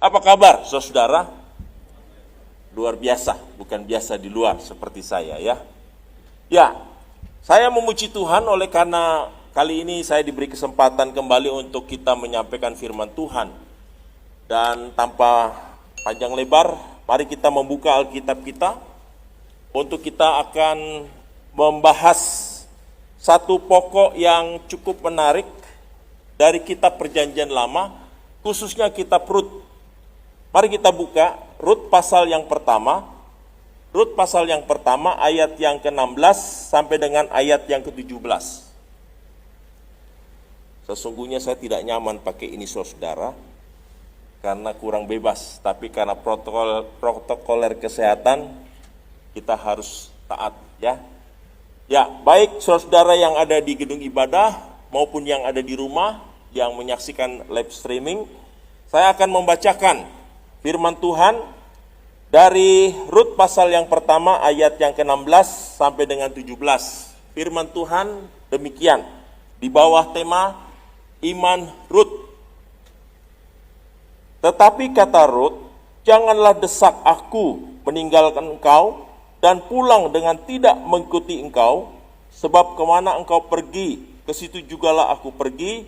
Apa kabar, saudara? Luar biasa, bukan biasa di luar seperti saya ya. Ya, saya memuji Tuhan oleh karena kali ini saya diberi kesempatan kembali untuk kita menyampaikan firman Tuhan. Dan tanpa panjang lebar, mari kita membuka Alkitab kita untuk kita akan membahas satu pokok yang cukup menarik dari kitab Perjanjian Lama, khususnya kitab Rut. Mari kita buka Rut pasal yang pertama. Rut pasal yang pertama ayat yang ke-16 sampai dengan ayat yang ke-17. Sesungguhnya saya tidak nyaman pakai ini saudara, karena kurang bebas. Tapi karena protokoler kesehatan, kita harus taat ya. Ya, baik saudara yang ada di gedung ibadah maupun yang ada di rumah yang menyaksikan live streaming, saya akan membacakan firman Tuhan dari Rut pasal yang pertama ayat yang ke-16 sampai dengan 17. Firman Tuhan demikian, di bawah tema Iman Rut. Tetapi kata Rut, janganlah desak aku meninggalkan engkau dan pulang dengan tidak mengikuti engkau, sebab kemana engkau pergi, ke situ jugalah aku pergi,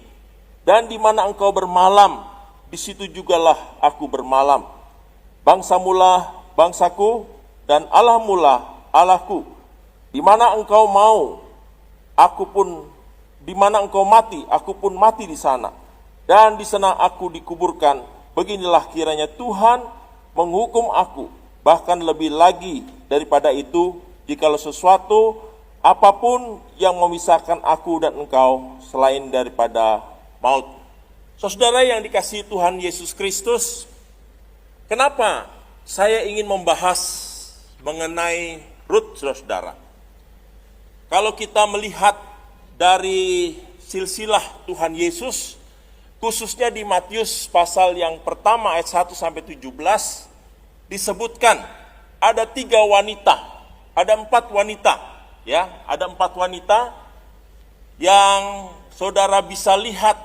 dan di mana engkau bermalam, di situ jugalah aku bermalam. Bangsamulah bangsaku, dan Allahmulah Allahku. Di mana engkau mau, aku pun, di mana engkau mati, aku pun mati di sana. Dan di sana aku dikuburkan. Beginilah kiranya Tuhan menghukum aku, bahkan lebih lagi daripada itu, jikalau sesuatu apapun yang memisahkan aku dan engkau selain daripada maut. Saudara yang dikasihi Tuhan Yesus Kristus, kenapa saya ingin membahas mengenai Rut, saudara? Kalau kita melihat dari silsilah Tuhan Yesus, khususnya di Matius pasal yang pertama ayat 1 sampai 17, disebutkan ada 3 wanita, ada 4 wanita, ya, ada 4 wanita yang saudara bisa lihat,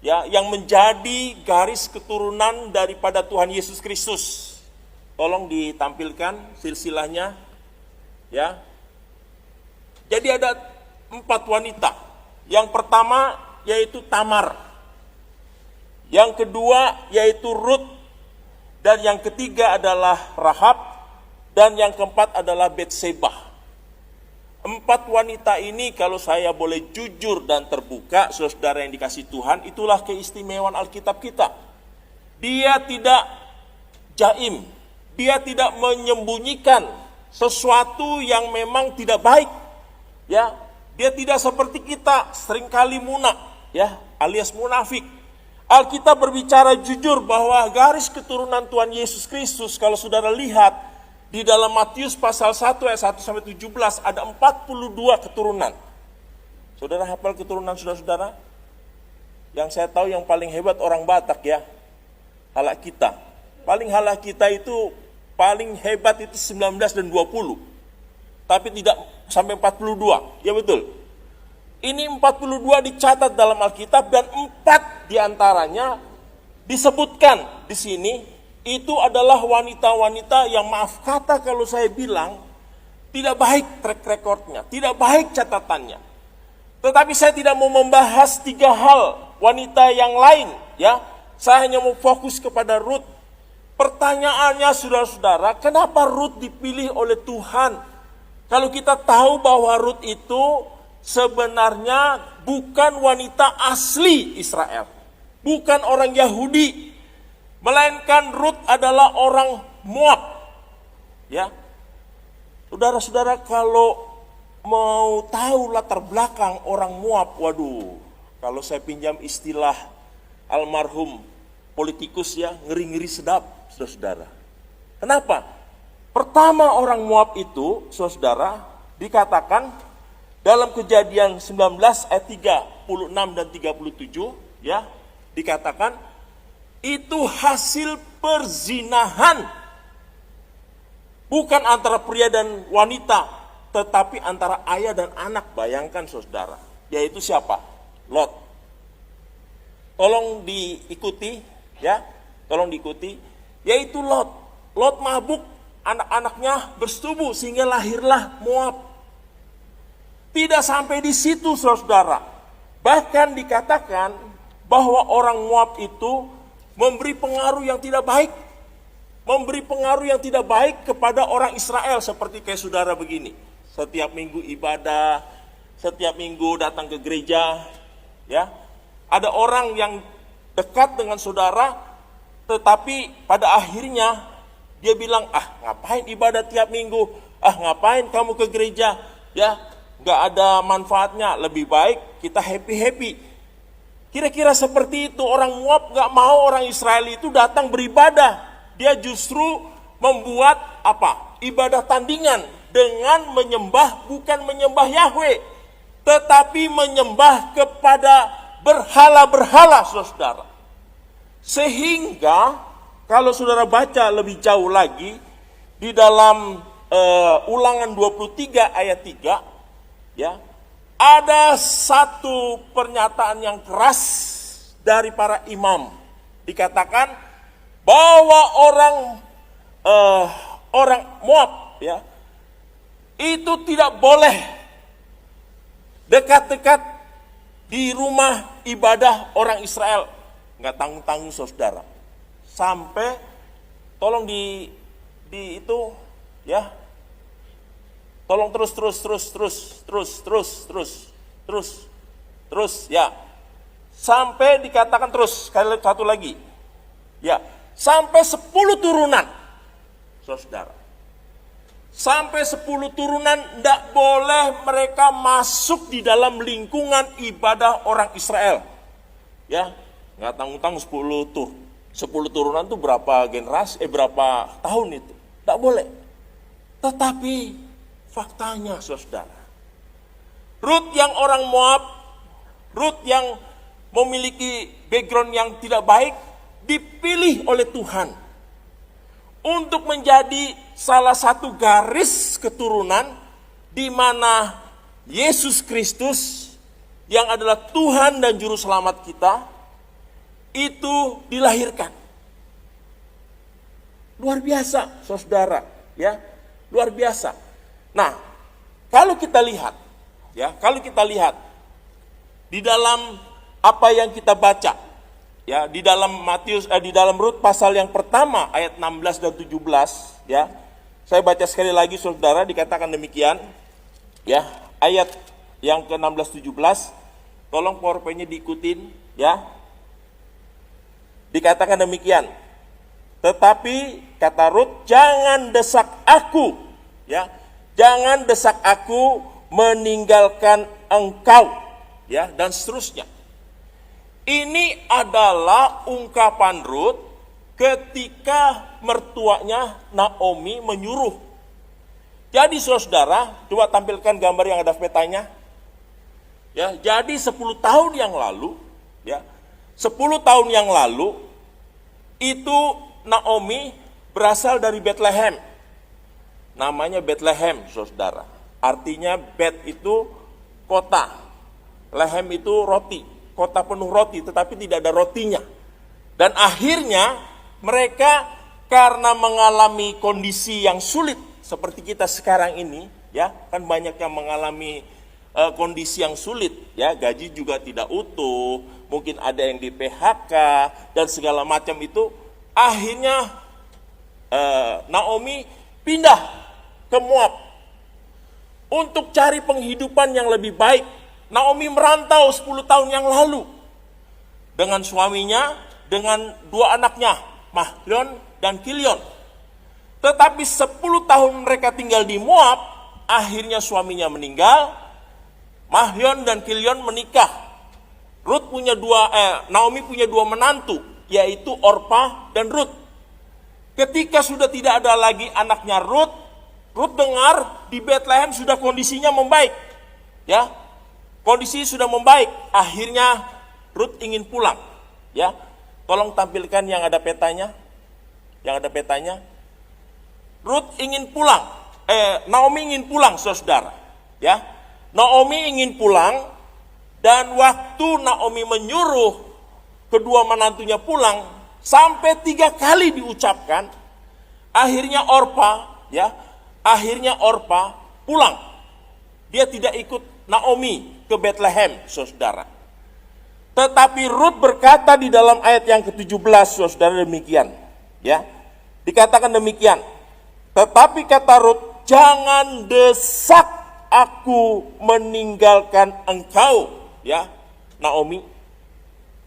ya, yang menjadi garis keturunan daripada Tuhan Yesus Kristus. Tolong ditampilkan silsilahnya, ya. Jadi ada 4 wanita. Yang pertama yaitu Tamar, yang kedua yaitu Rut, dan yang ketiga adalah Rahab, dan yang keempat adalah Betseba. 4 wanita ini kalau saya boleh jujur dan terbuka, saudara yang dikasihi Tuhan, itulah keistimewaan Alkitab kita. Dia tidak jaim, dia tidak menyembunyikan sesuatu yang memang tidak baik. Ya, dia tidak seperti kita seringkali munak, ya, alias munafik. Alkitab berbicara jujur bahwa garis keturunan Tuhan Yesus Kristus, kalau saudara lihat di dalam Matius pasal 1 ayat 1 sampai 17 ada 42 keturunan. Saudara hafal keturunan saudara-saudara? Yang saya tahu yang paling hebat orang Batak ya, halak kita. Paling halak kita itu paling hebat itu 19 dan 20. Tapi tidak sampai 42. Ya betul. Ini 42 dicatat dalam Alkitab dan 4 diantaranya disebutkan di sini itu adalah wanita-wanita yang maaf kata kalau saya bilang tidak baik track recordnya, tidak baik catatannya. Tetapi saya tidak mau membahas 3 hal wanita yang lain, ya. Saya hanya mau fokus kepada Rut. Pertanyaannya saudara-saudara, kenapa Rut dipilih oleh Tuhan? Kalau kita tahu bahwa Rut itu sebenarnya bukan wanita asli Israel, bukan orang Yahudi, melainkan Rut adalah orang Moab. Ya, saudara-saudara kalau mau tahu latar belakang orang Moab, waduh, kalau saya pinjam istilah almarhum politikus ya, ngeri-ngeri sedap, saudara. Kenapa? Pertama orang Moab itu, saudara, dikatakan dalam Kejadian 19 ayat 36 dan 37, ya, dikatakan itu hasil perzinahan. Bukan antara pria dan wanita, tetapi antara ayah dan anak. Bayangkan saudara, yaitu siapa? Lot. Tolong diikuti ya. tolong diikuti, yaitu Lot. Lot mabuk, anak-anaknya bersetubuh sehingga lahirlah Moab. Tidak sampai di situ, saudara. Bahkan dikatakan bahwa orang Moab itu memberi pengaruh yang tidak baik. Memberi pengaruh yang tidak baik kepada orang Israel, seperti kayak saudara begini. Setiap minggu ibadah, setiap minggu datang ke gereja, ya. Ada orang yang dekat dengan saudara, tetapi pada akhirnya dia bilang, ngapain ibadah tiap minggu, ngapain kamu ke gereja, ya, nggak ada manfaatnya, lebih baik kita happy-happy. Kira-kira seperti itu. Orang Moab nggak mau orang Israel itu datang beribadah. Dia justru membuat ibadah tandingan dengan menyembah, bukan menyembah Yahweh, tetapi menyembah kepada berhala-berhala, saudara. Sehingga kalau saudara baca lebih jauh lagi di dalam Ulangan 23 ayat 3, ya, ada satu pernyataan yang keras dari para imam. Dikatakan bahwa orang Moab, ya, itu tidak boleh dekat-dekat di rumah ibadah orang Israel. Nggak tanggung-tanggung, saudara. Sampai tolong di itu, ya. Tolong terus, ya. Sampai dikatakan terus, satu lagi. Ya, sampai 10 turunan, saudara. Sampai 10 turunan tidak boleh mereka masuk di dalam lingkungan ibadah orang Israel. Ya, nggak tanggung-tanggung 10 turunan itu berapa generasi, berapa tahun itu. Tidak boleh. Tetapi faktanya, saudara, Rut yang orang Moab, Rut yang memiliki background yang tidak baik, dipilih oleh Tuhan untuk menjadi salah satu garis keturunan di mana Yesus Kristus yang adalah Tuhan dan Juru Selamat kita itu dilahirkan. Luar biasa, saudara, ya, luar biasa. Nah, kalau kita lihat, ya, di dalam apa yang kita baca, ya, di dalam di dalam Rut pasal yang pertama ayat 16 dan 17, ya. Saya baca sekali lagi, saudara, dikatakan demikian, ya, ayat yang ke-16 17. Tolong PowerPoint-nya diikutin, ya. Dikatakan demikian. Tetapi kata Rut, jangan desak aku, ya. Jangan desak aku meninggalkan engkau, ya, dan seterusnya. Ini adalah ungkapan Rut ketika mertuanya Naomi menyuruh. Jadi saudara, coba tampilkan gambar yang ada petanya. Ya, jadi 10 tahun yang lalu, ya, 10 tahun yang lalu itu Naomi berasal dari Bethlehem. Namanya Bethlehem, saudara. Artinya Bet itu kota, Lehem itu roti, kota penuh roti, tetapi tidak ada rotinya. Dan akhirnya mereka karena mengalami kondisi yang sulit seperti kita sekarang ini, ya, kan banyak yang mengalami kondisi yang sulit, ya, gaji juga tidak utuh, mungkin ada yang di PHK dan segala macam itu. Akhirnya Naomi pindah ke Moab untuk cari penghidupan yang lebih baik. Naomi merantau 10 tahun yang lalu dengan suaminya, dengan 2 anaknya, Mahlon dan Kilion. Tetapi 10 tahun mereka tinggal di Moab, akhirnya suaminya meninggal, Mahlon dan Kilion menikah. Naomi punya 2 menantu, yaitu Orpa dan Rut. Ketika sudah tidak ada lagi anaknya Rut dengar di Bethlehem sudah kondisinya membaik, ya, kondisi sudah membaik. Akhirnya Rut ingin pulang, ya. Tolong tampilkan yang ada petanya, Rut ingin pulang, Naomi ingin pulang, saudara, ya. Naomi ingin pulang, dan waktu Naomi menyuruh kedua menantunya pulang, sampai 3 kali diucapkan. Akhirnya Orpa pulang. Dia tidak ikut Naomi ke Bethlehem, saudara. Tetapi Rut berkata di dalam ayat yang ke-17, saudara, demikian. Ya, dikatakan demikian. Tetapi kata Rut, jangan desak aku meninggalkan engkau, ya Naomi,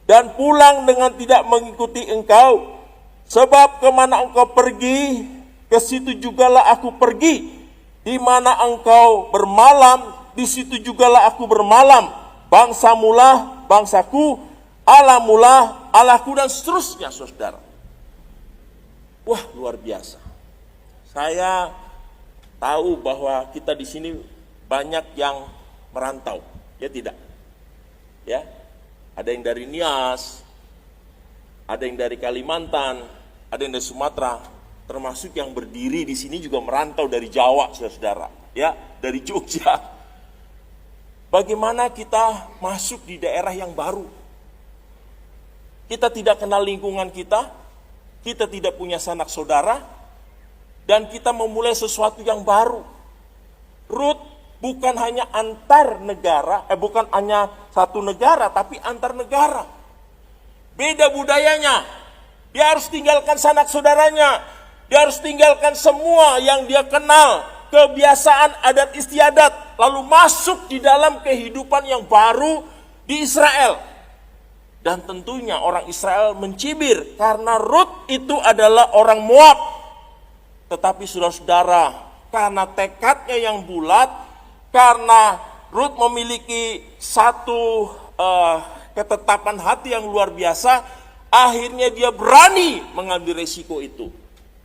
dan pulang dengan tidak mengikuti engkau. Sebab kemana engkau pergi, ke situ jugalah aku pergi. Di mana engkau bermalam, di situ jugalah aku bermalam. Bangsamulah bangsaku, Allahmulah Allahku, dan seterusnya, saudara. Wah, luar biasa. Saya tahu bahwa kita di sini banyak yang merantau, ya tidak? Ya, ada yang dari Nias, ada yang dari Kalimantan, ada yang dari Sumatera, termasuk yang berdiri di sini juga merantau dari Jawa, saudara, ya, dari Jogja. Bagaimana kita masuk di daerah yang baru? Kita tidak kenal lingkungan kita tidak punya sanak saudara, dan kita memulai sesuatu yang baru. Rut bukan hanya antar negara, bukan hanya satu negara, tapi antar negara. Beda budayanya, dia harus tinggalkan sanak saudaranya, dia harus tinggalkan semua yang dia kenal, kebiasaan adat istiadat, lalu masuk di dalam kehidupan yang baru di Israel. Dan tentunya orang Israel mencibir karena Rut itu adalah orang Moab. Tetapi saudara-saudara, karena tekadnya yang bulat, karena Rut memiliki satu ketetapan hati yang luar biasa, akhirnya dia berani mengambil resiko itu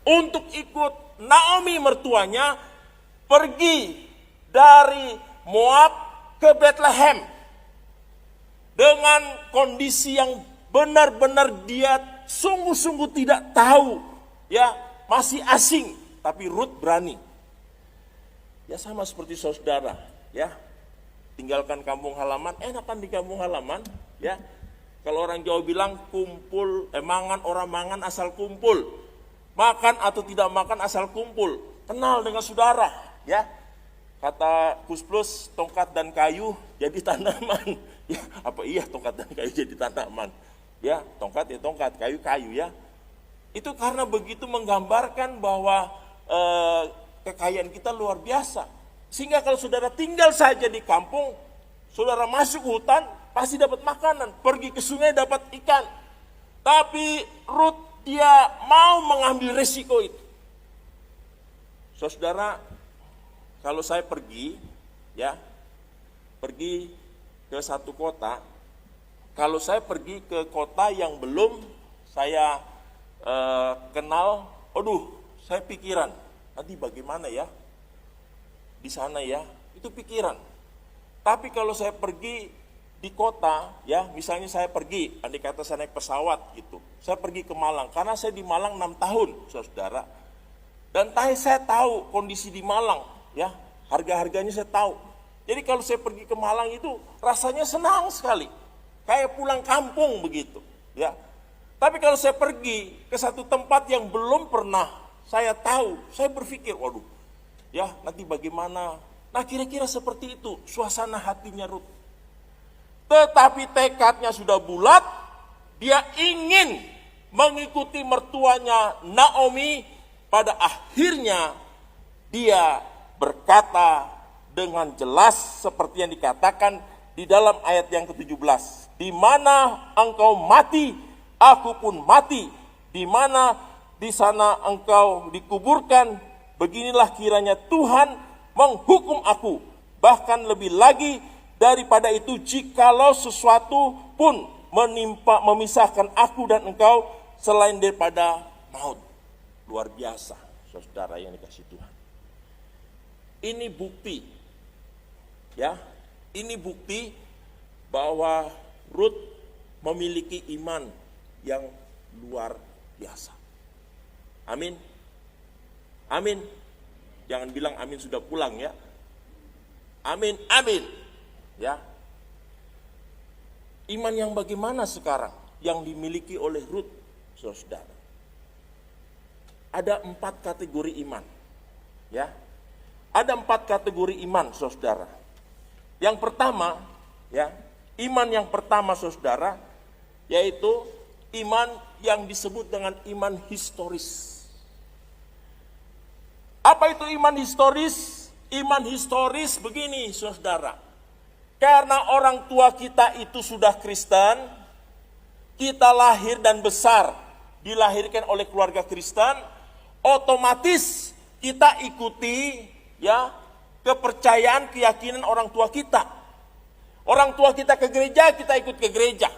untuk ikut Naomi mertuanya pergi dari Moab ke Bethlehem dengan kondisi yang benar-benar dia sungguh-sungguh tidak tahu, ya, masih asing, tapi Rut berani. Ya sama seperti saudara, ya, tinggalkan kampung halaman, enakan di kampung halaman, ya. Kalau orang Jawa bilang kumpul, mangan orang mangan asal kumpul, makan atau tidak makan asal kumpul, kenal dengan saudara, ya. Kata Kus Plus, tongkat dan kayu jadi tanaman. Ya, apa iya tongkat dan kayu jadi tanaman? Ya, tongkat ya tongkat, kayu kayu, ya. Itu karena begitu menggambarkan bahwa kekayaan kita luar biasa. Sehingga kalau saudara tinggal saja di kampung, saudara masuk hutan, pasti dapat makanan. Pergi ke sungai dapat ikan. Tapi Rut dia mau mengambil resiko itu. Saudara, kalau saya pergi, ya, pergi ke satu kota, kalau saya pergi ke kota yang belum saya kenal, aduh, saya pikiran, nanti bagaimana ya di sana, ya, itu pikiran. Tapi kalau saya pergi di kota, ya, misalnya saya pergi, andai kata saya naik pesawat gitu, saya pergi ke Malang, karena saya di Malang 6 tahun, saudara, dan saya tahu kondisi di Malang, ya, harga-harganya saya tahu. Jadi kalau saya pergi ke Malang itu rasanya senang sekali, kayak pulang kampung begitu, ya. Tapi kalau saya pergi ke satu tempat yang belum pernah saya tahu, saya berpikir, waduh, ya, nanti bagaimana? Nah, kira-kira seperti itu suasana hatinya Rut. Tetapi tekadnya sudah bulat, dia ingin mengikuti mertuanya Naomi. Pada akhirnya dia berkata dengan jelas seperti yang dikatakan di dalam ayat yang ke-17. Di mana engkau mati, aku pun mati. Di mana di sana engkau dikuburkan, beginilah kiranya Tuhan menghukum aku. Bahkan lebih lagi daripada itu, jikalau sesuatu pun memisahkan aku dan engkau selain daripada maut. Luar biasa, saudara yang dikasih Tuhan. Ini bukti, ya, ini bukti bahwa Rut memiliki iman yang luar biasa. Amin. Amin. Jangan bilang amin sudah pulang, ya. Amin, amin. Ya. Iman yang bagaimana sekarang yang dimiliki oleh Rut? saudara. Ada 4 kategori iman. Ya. Ada 4 kategori iman, saudara. Yang pertama, ya, iman yang pertama, saudara, yaitu iman yang disebut dengan iman historis. Apa itu iman historis? Iman historis begini, saudara. Karena orang tua kita itu sudah Kristen, kita lahir dan besar, dilahirkan oleh keluarga Kristen, otomatis kita ikuti, ya, kepercayaan, keyakinan orang tua kita. Orang tua kita ke gereja, kita ikut ke gereja.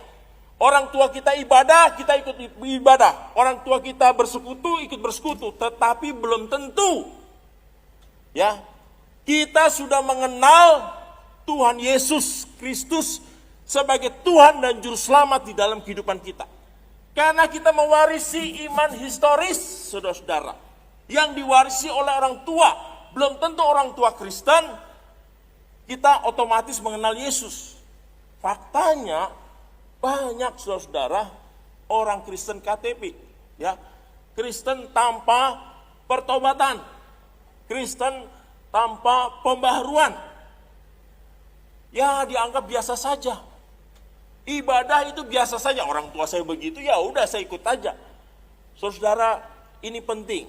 Orang tua kita ibadah, kita ikut ibadah. Orang tua kita bersekutu, ikut bersekutu. Tetapi belum tentu, ya, kita sudah mengenal Tuhan Yesus Kristus sebagai Tuhan dan Juru Selamat di dalam kehidupan kita. Karena kita mewarisi iman historis, saudara-saudara, yang diwarisi oleh orang tua. Belum tentu orang tua Kristen, kita otomatis mengenal Yesus. Faktanya, banyak saudara-saudara orang Kristen KTP, ya, Kristen tanpa pertobatan, Kristen tanpa pembaharuan, ya dianggap biasa saja. Ibadah itu biasa saja, orang tua saya begitu, ya udah saya ikut aja. Saudara, ini penting.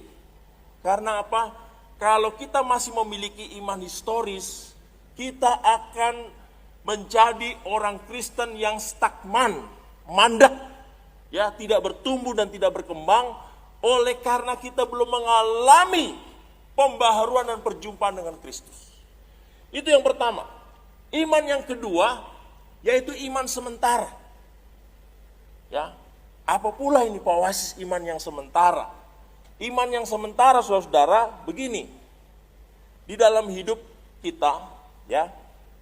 Karena apa? Kalau kita masih memiliki iman historis, kita akan menjadi orang Kristen yang stagnan, mandek, ya, tidak bertumbuh dan tidak berkembang, oleh karena kita belum mengalami pembaharuan dan perjumpaan dengan Kristus. Itu yang pertama. Iman yang kedua, yaitu iman sementara. Ya, apa pula ini Pak Wasis iman yang sementara? Iman yang sementara, saudara, begini. Di dalam hidup kita, ya,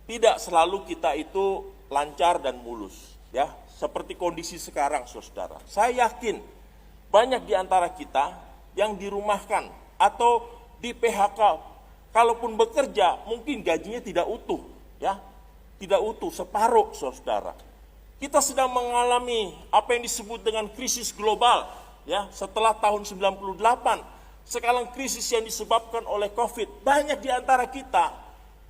tidak selalu kita itu lancar dan mulus, ya. Seperti kondisi sekarang, saudara. Saya yakin banyak di antara kita yang dirumahkan atau di PHK. Kalaupun bekerja, mungkin gajinya tidak utuh, ya. Tidak utuh, separuh, saudara. Kita sedang mengalami apa yang disebut dengan krisis global, ya, setelah tahun 98, sekarang krisis yang disebabkan oleh COVID. Banyak di antara kita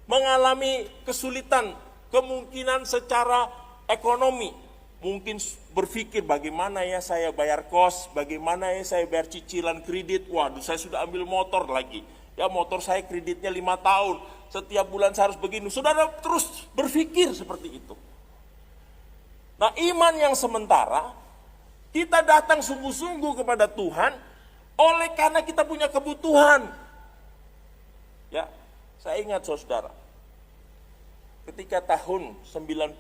mengalami kesulitan, kemungkinan secara ekonomi. Mungkin berpikir bagaimana ya saya bayar kos, bagaimana ya saya bayar cicilan kredit. Waduh, saya sudah ambil motor lagi. Ya, motor saya kreditnya 5 tahun, setiap bulan saya harus begini. Saudara terus berpikir seperti itu. Nah, iman yang sementara, kita datang sungguh-sungguh kepada Tuhan oleh karena kita punya kebutuhan. Ya, saya ingat saudara, ketika tahun 95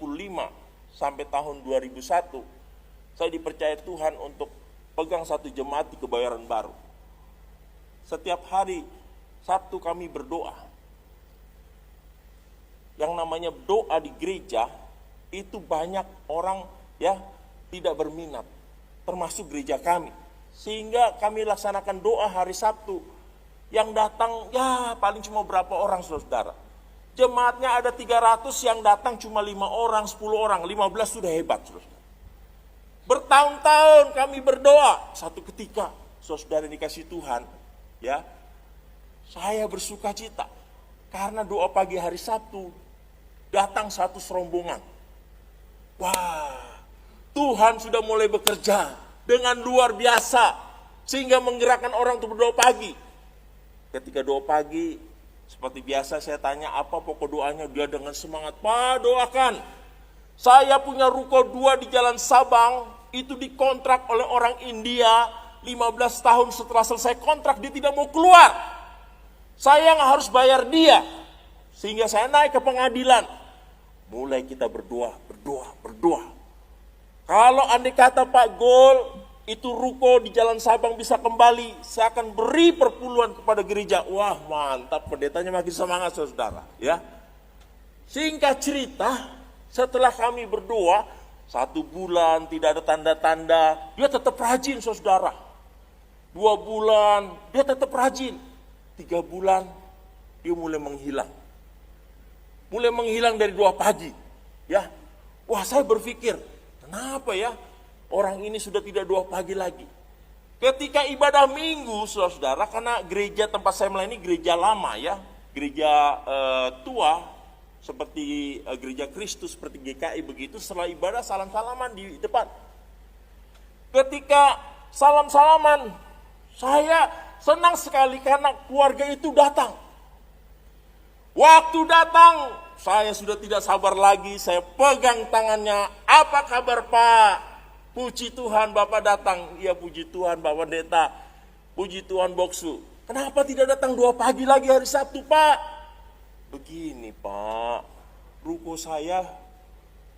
sampai tahun 2001, saya dipercaya Tuhan untuk pegang satu jemaat di Kebayoran Baru. Setiap hari Sabtu kami berdoa. Yang namanya doa di gereja, itu banyak orang, ya, tidak berminat, termasuk gereja kami. Sehingga kami laksanakan doa hari Sabtu. Yang datang, ya paling cuma berapa orang, saudara. Jemaatnya ada 300, yang datang cuma 5 orang, 10 orang, 15 sudah hebat, saudara. Bertahun-tahun kami berdoa. Satu ketika, saudara dikasih Tuhan, ya, saya bersuka cita. Karena doa pagi hari Sabtu, datang satu serombongan. Wah, Tuhan sudah mulai bekerja dengan luar biasa, sehingga menggerakkan orang untuk berdoa pagi. Ketika doa pagi, seperti biasa saya tanya apa pokok doanya, dia dengan semangat, Pak doakan. Saya punya ruko 2 di Jalan Sabang, itu dikontrak oleh orang India, 15 tahun setelah selesai kontrak dia tidak mau keluar. Saya yang harus bayar dia, sehingga saya naik ke pengadilan. Mulai kita berdoa. Kalau andai kata Pak Gol, itu ruko di Jalan Sabang bisa kembali, saya akan beri perpuluhan kepada gereja. Wah mantap, pendetanya makin semangat saudara. Ya. Singkat cerita, setelah kami berdoa, 1 bulan tidak ada tanda-tanda, dia tetap rajin saudara. 2 bulan, dia tetap rajin. 3 bulan, dia mulai menghilang. Mulai menghilang dari doa pagi. Ya, wah saya berpikir, kenapa ya? orang ini sudah tidak 2 pagi lagi. Ketika ibadah minggu, saudara-saudara, karena gereja tempat saya melayani gereja lama ya, gereja tua, seperti gereja Kristus, seperti GKI begitu, setelah ibadah salam-salaman di depan. Ketika salam-salaman, saya senang sekali karena keluarga itu datang. Waktu datang, saya sudah tidak sabar lagi, saya pegang tangannya, apa kabar Pak? Puji Tuhan Bapak datang. Iya puji Tuhan Bapak Pendeta, puji Tuhan Boksu. Kenapa tidak datang 2 pagi lagi hari Sabtu Pak? Begini Pak, ruko saya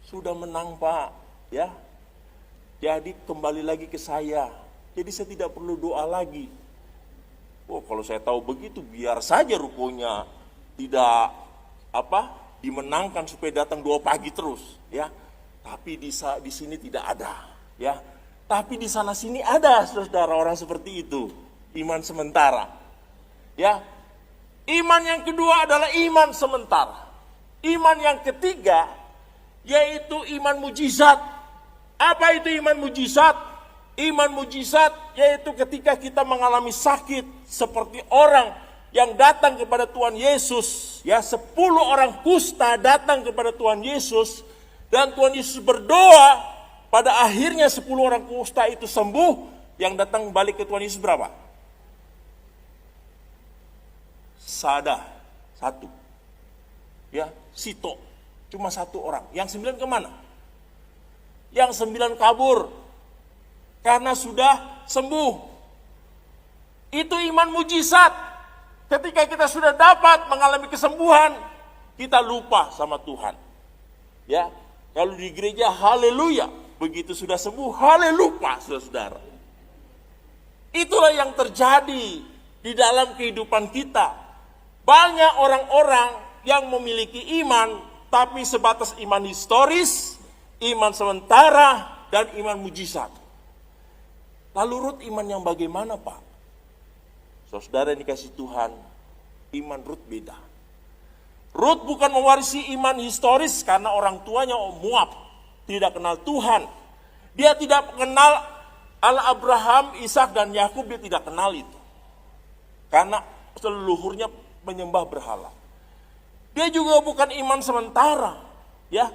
sudah menang Pak, ya. Jadi kembali lagi ke saya. Jadi saya tidak perlu doa lagi. Oh, kalau saya tahu begitu biar saja rukonya tidak dimenangkan supaya datang 2 pagi terus, ya. Tapi di sini tidak ada, ya. Tapi di sana sini ada saudara orang seperti itu, iman sementara. Ya. Iman yang kedua adalah iman sementara. Iman yang ketiga yaitu iman mujizat. Apa itu iman mujizat? Iman mujizat yaitu ketika kita mengalami sakit seperti orang yang datang kepada Tuhan Yesus, ya 10 orang kusta datang kepada Tuhan Yesus dan Tuhan Yesus berdoa, pada akhirnya 10 orang kusta itu sembuh, yang datang balik ke Tuhan Yesus berapa? Sada, 1. Ya, Sito, cuma 1 orang. Yang 9 kemana? Yang 9 kabur karena sudah sembuh. Itu iman mujizat. Ketika kita sudah dapat mengalami kesembuhan, kita lupa sama Tuhan. Ya, kalau di gereja haleluya, begitu sudah sembuh haleluya, saudara. Itulah yang terjadi di dalam kehidupan kita. Banyak orang-orang yang memiliki iman, tapi sebatas iman historis, iman sementara, dan iman mujizat. Lalu Rut iman yang bagaimana Pak? Saudara yang dikasih Tuhan, iman Rut beda. Rut bukan mewarisi iman historis karena orang tuanya Moab, tidak kenal Tuhan. Dia tidak kenal Allah Abraham, Ishak dan Yakub, dia tidak kenal itu. Karena leluhurnya menyembah berhala. Dia juga bukan iman sementara, ya.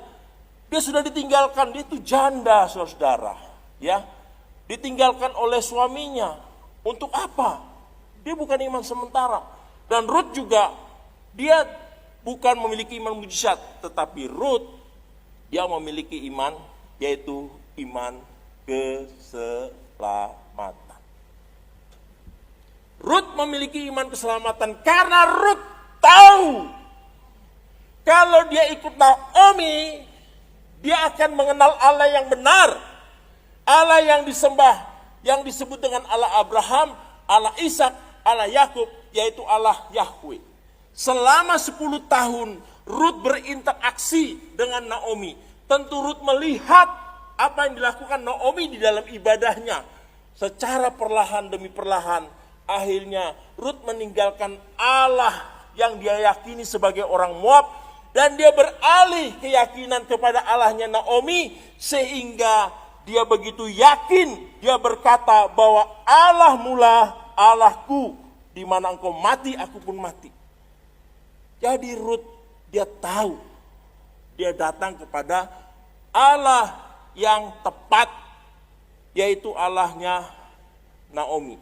Dia sudah ditinggalkan, dia itu janda, saudara, ya. Ditinggalkan oleh suaminya. Untuk apa? Dia bukan iman sementara. Dan Rut juga, dia bukan memiliki iman mujizat, tetapi Rut, dia memiliki iman, yaitu iman keselamatan. Rut memiliki iman keselamatan karena Rut tahu kalau dia ikut Naomi, dia akan mengenal Allah yang benar, Allah yang disembah, yang disebut dengan Allah Abraham, Allah Ishak, Allah Yakub, yaitu Allah Yahweh. Selama 10 tahun Rut berinteraksi dengan Naomi. Tentu Rut melihat apa yang dilakukan Naomi di dalam ibadahnya. Secara perlahan demi perlahan, akhirnya Rut meninggalkan Allah yang dia yakini sebagai orang Moab, dan dia beralih keyakinan kepada Allahnya Naomi, sehingga dia begitu yakin, dia berkata bahwa Allah mula Allahku, di mana engkau mati, aku pun mati. Jadi Rut, dia tahu, dia datang kepada Allah yang tepat, yaitu Allahnya Naomi.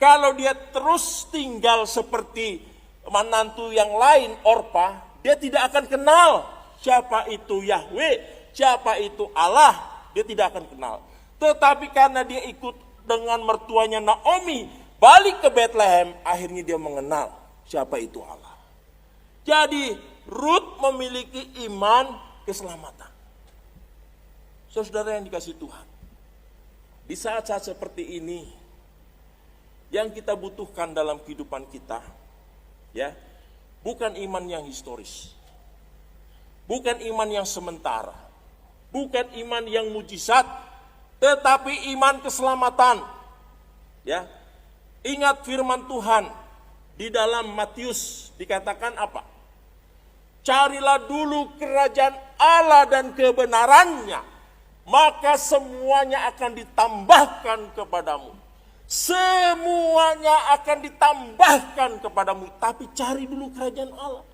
Kalau dia terus tinggal seperti menantu yang lain, Orpa, dia tidak akan kenal siapa itu Yahweh, siapa itu Allah, dia tidak akan kenal. Tetapi karena dia ikut dengan mertuanya Naomi, balik ke Bethlehem, akhirnya dia mengenal siapa itu Allah. Jadi Rut memiliki iman keselamatan. Saudara yang dikasih Tuhan, di saat-saat seperti ini, yang kita butuhkan dalam kehidupan kita, ya, bukan iman yang historis, bukan iman yang sementara, bukan iman yang mujizat, tetapi iman keselamatan. Ya, ingat firman Tuhan di dalam Matius dikatakan apa? Carilah dulu kerajaan Allah dan kebenarannya, maka semuanya akan ditambahkan kepadamu. Semuanya akan ditambahkan kepadamu, tapi cari dulu kerajaan Allah.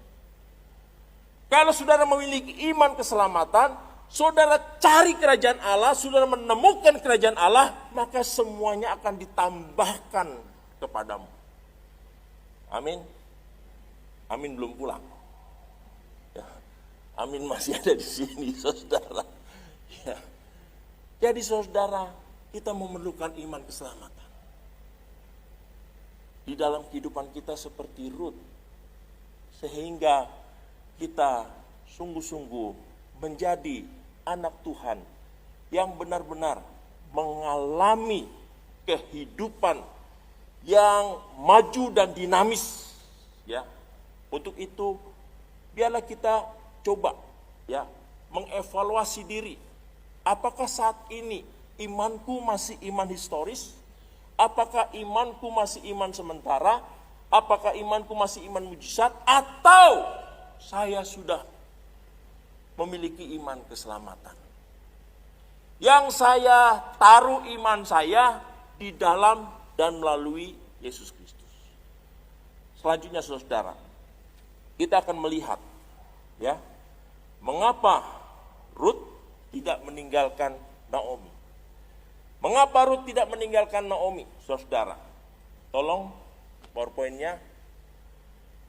Kalau saudara memiliki iman keselamatan, saudara cari kerajaan Allah, saudara menemukan kerajaan Allah, maka semuanya akan ditambahkan kepadamu. Amin. Amin belum pulang. Ya. Amin masih ada di sini, saudara. Ya. Jadi saudara, kita memerlukan iman keselamatan. Di dalam kehidupan kita seperti Rut, sehingga kita sungguh-sungguh menjadi anak Tuhan yang benar-benar mengalami kehidupan yang maju dan dinamis. Ya, untuk itu biarlah kita coba ya mengevaluasi diri. Apakah saat ini imanku masih iman historis? Apakah imanku masih iman sementara? Apakah imanku masih iman mujizat? Atau saya sudah memiliki iman keselamatan? Yang saya taruh iman saya di dalam dan melalui Yesus Kristus. Selanjutnya saudara, kita akan melihat ya, mengapa Rut tidak meninggalkan Naomi. Mengapa Rut tidak meninggalkan Naomi, saudara? Tolong PowerPoint-nya.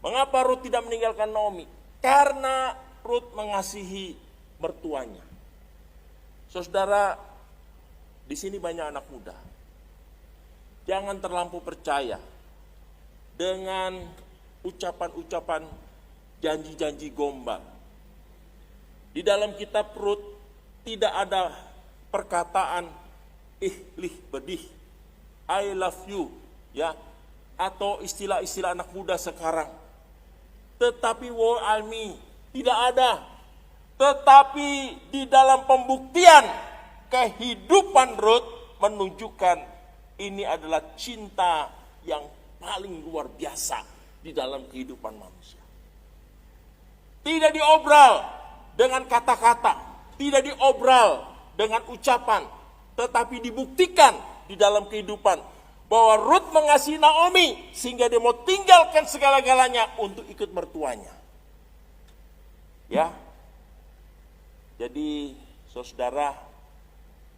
Mengapa Rut tidak meninggalkan Naomi? Karena Rut mengasihi mertuanya. Saudara, di sini banyak anak muda. Jangan terlampau percaya dengan ucapan-ucapan janji-janji gombal. Di dalam kitab Rut tidak ada perkataan ihlih bedih, I love you, ya, atau istilah-istilah anak muda sekarang. Tetapi war me, tidak ada. Tetapi di dalam pembuktian kehidupan Rut menunjukkan ini adalah cinta yang paling luar biasa di dalam kehidupan manusia. Tidak diobral dengan kata-kata, tidak diobral dengan ucapan, tetapi dibuktikan di dalam kehidupan bahwa Rut mengasihi Naomi sehingga dia mau tinggalkan segala-galanya untuk ikut mertuanya. Ya. Jadi saudara,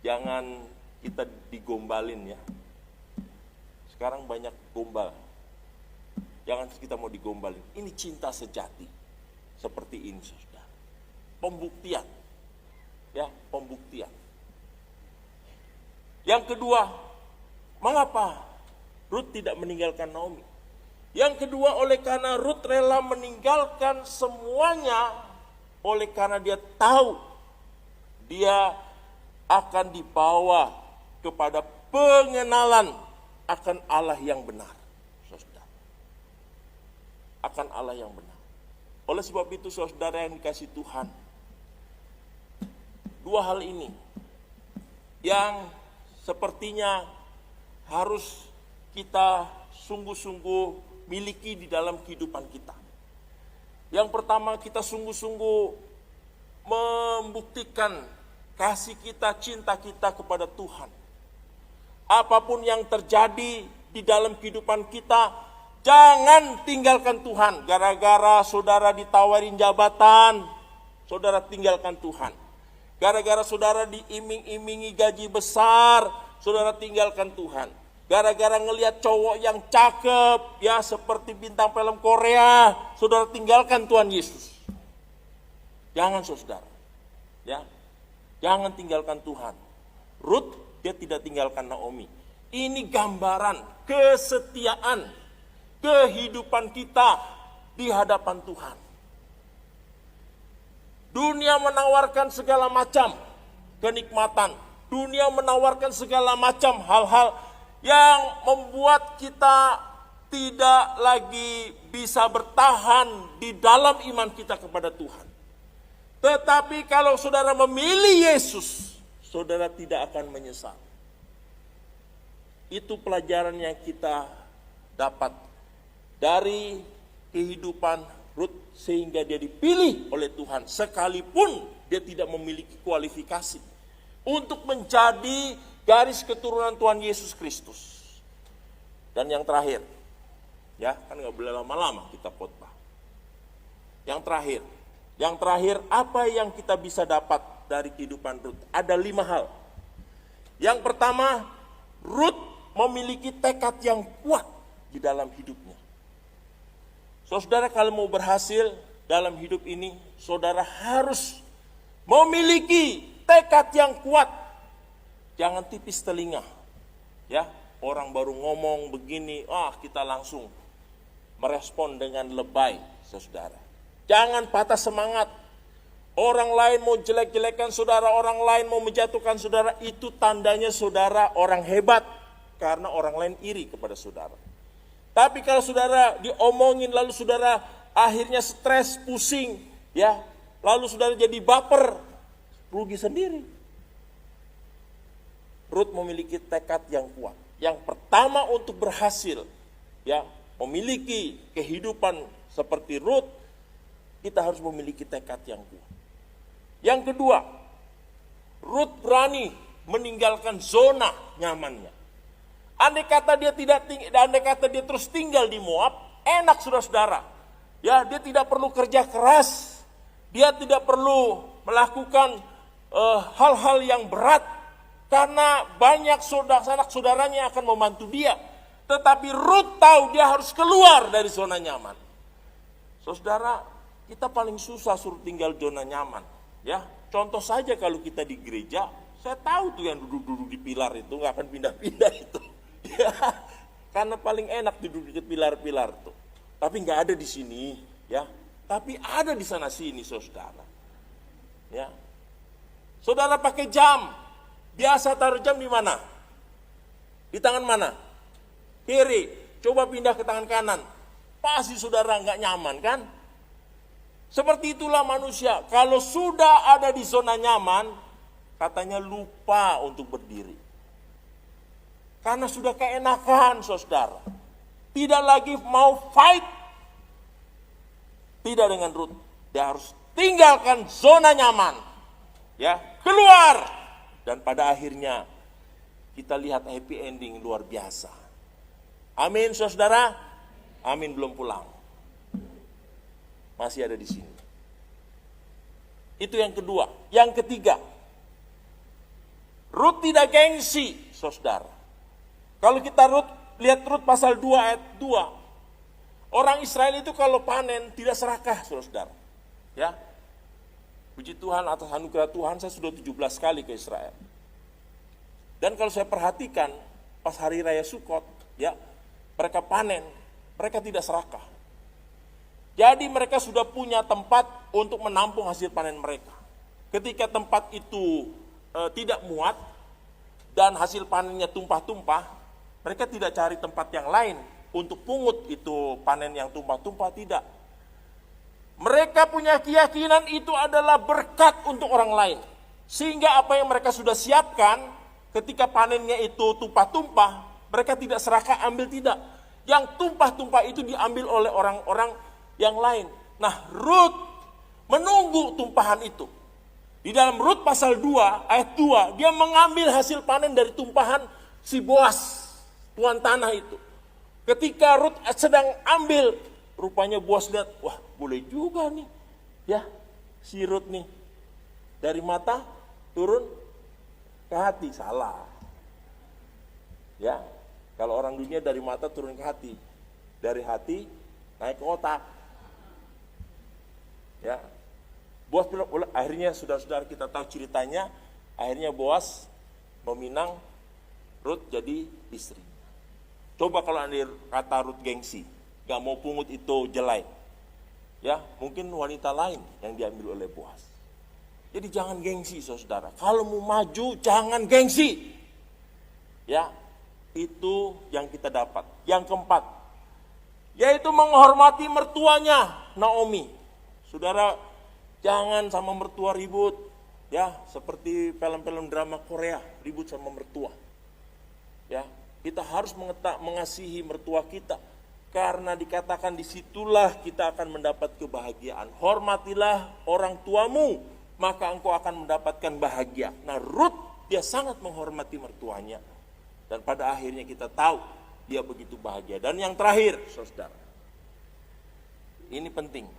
jangan kita digombalin ya. Sekarang banyak gombal. Jangan kita mau digombalin. Ini cinta sejati. Seperti ini saudara. Pembuktian. Ya, pembuktian. Yang kedua, mengapa Rut tidak meninggalkan Naomi? Yang kedua, oleh karena Rut rela meninggalkan semuanya, oleh karena dia tahu dia akan dibawa kepada pengenalan akan Allah yang benar. Saudara. Akan Allah yang benar. Oleh sebab itu saudara yang dikasih Tuhan, dua hal ini yang sepertinya harus kita sungguh-sungguh miliki di dalam kehidupan kita. Yang pertama, kita sungguh-sungguh membuktikan kasih kita, cinta kita kepada Tuhan. Apapun yang terjadi di dalam kehidupan kita, jangan tinggalkan Tuhan. Gara-gara saudara ditawarin jabatan, saudara tinggalkan Tuhan. Gara-gara saudara diiming-imingi gaji besar, saudara tinggalkan Tuhan. Gara-gara ngelihat cowok yang cakep, ya seperti bintang film Korea, saudara tinggalkan Tuhan Yesus. Jangan saudara, ya, jangan tinggalkan Tuhan. Rut dia tidak tinggalkan Naomi. Ini gambaran kesetiaan kehidupan kita di hadapan Tuhan. Dunia menawarkan segala macam kenikmatan. Dunia menawarkan segala macam hal-hal yang membuat kita tidak lagi bisa bertahan di dalam iman kita kepada Tuhan. Tetapi kalau saudara memilih Yesus, saudara tidak akan menyesal. Itu pelajaran yang kita dapat dari kehidupan Rut sehingga dia dipilih oleh Tuhan sekalipun dia tidak memiliki kualifikasi. untuk menjadi garis keturunan Tuhan Yesus Kristus. Dan yang terakhir, ya kan nggak boleh lama-lama kita khotbah. Yang terakhir apa yang kita bisa dapat dari kehidupan Rut? Ada 5 hal. Yang pertama, Rut memiliki tekad yang kuat di dalam hidupnya. Saudara, kalau mau berhasil dalam hidup ini, saudara harus memiliki tekad yang kuat. Jangan tipis telinga. Ya, orang baru ngomong begini, kita langsung merespon dengan lebay, saudara. Jangan patah semangat. Orang lain mau jelek-jelekan saudara, orang lain mau menjatuhkan saudara, itu tandanya saudara orang hebat. Karena orang lain iri kepada saudara. Tapi kalau saudara diomongin lalu saudara akhirnya stres, pusing, ya, lalu saudara jadi baper, rugi sendiri. Rut memiliki tekad yang kuat. Yang pertama untuk berhasil, ya, memiliki kehidupan seperti Rut, kita harus memiliki tekad yang kuat. Yang kedua, Rut berani meninggalkan zona nyamannya. Andai kata dia terus tinggal di Moab, enak saudara-saudara. Ya, dia tidak perlu kerja keras, dia tidak perlu melakukan hal-hal yang berat, karena banyak saudara-saudaranya yang akan membantu dia. Tetapi Rut tahu dia harus keluar dari zona nyaman. Saudara, kita paling susah suruh tinggal zona nyaman. Ya, contoh saja kalau kita di gereja, saya tahu tuh yang duduk-duduk di pilar itu nggak akan pindah-pindah itu. Ya, karena paling enak duduk di pilar-pilar tuh. Tapi nggak ada di sini, ya. Tapi ada di sana sini, saudara. Ya, saudara pakai jam, biasa taruh jam di mana? Di tangan mana? Kiri. Coba pindah ke tangan kanan. Pasti saudara nggak nyaman, kan? Seperti itulah manusia. Kalau sudah ada di zona nyaman, katanya lupa untuk berdiri. Karena sudah keenakan, saudara. Tidak lagi mau fight. Tidak dengan Rut. Dia harus tinggalkan zona nyaman. Ya, keluar. Dan pada akhirnya kita lihat happy ending luar biasa. Amin, saudara. Amin, belum pulang. Masih ada di sini. Itu yang kedua. Yang ketiga, Rut tidak gengsi, saudara. Kalau kita lihat Rut pasal 2 ayat 2. Orang Israel itu kalau panen tidak serakah, saudara. Ya. Puji Tuhan atas anugerah Tuhan, saya sudah 17 kali ke Israel. Dan kalau saya perhatikan pas hari raya Sukot, ya, mereka panen, mereka tidak serakah. Jadi mereka sudah punya tempat untuk menampung hasil panen mereka. Ketika tempat itu tidak muat dan hasil panennya tumpah-tumpah, mereka tidak cari tempat yang lain untuk pungut itu panen yang tumpah-tumpah, tidak. Mereka punya keyakinan itu adalah berkat untuk orang lain. Sehingga apa yang mereka sudah siapkan ketika panennya itu tumpah-tumpah, mereka tidak serakah ambil, tidak. Yang tumpah-tumpah itu diambil oleh orang-orang yang lain. Nah, Rut menunggu tumpahan itu. Di dalam Rut pasal 2 ayat 2, dia mengambil hasil panen dari tumpahan si Boas, tuan tanah itu. Ketika Rut sedang ambil, rupanya Boas lihat, wah boleh juga nih, ya si Rut nih, dari mata turun ke hati. Salah. Ya, kalau orang dunia dari mata turun ke hati, dari hati naik ke otak. Ya, Boas bilang, akhirnya saudara-saudara kita tahu ceritanya, akhirnya Boas meminang Rut jadi istri. Coba kalau ada kata Rut gengsi, gak mau pungut itu jelai, ya mungkin wanita lain yang diambil oleh Boas. Jadi jangan gengsi, saudara. Kalau mau maju jangan gengsi. Ya, itu yang kita dapat. Yang keempat, yaitu menghormati mertuanya Naomi. Saudara, jangan sama mertua ribut, ya seperti film-film drama Korea ribut sama mertua. Ya, kita harus mengasihi mertua kita, karena dikatakan disitulah kita akan mendapat kebahagiaan. Hormatilah orang tuamu, maka engkau akan mendapatkan bahagia. Nah, Rut dia sangat menghormati mertuanya. Dan pada akhirnya kita tahu dia begitu bahagia. Dan yang terakhir, saudara, ini penting.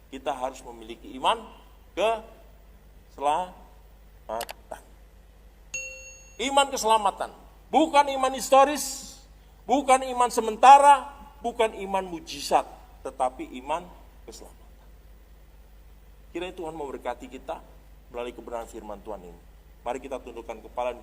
Kita harus memiliki iman keselamatan. Iman keselamatan. Bukan iman historis, bukan iman sementara, bukan iman mujizat, tetapi iman keselamatan. Kiranya Tuhan memberkati kita melalui kebenaran firman Tuhan ini. Mari kita tundukkan kepala.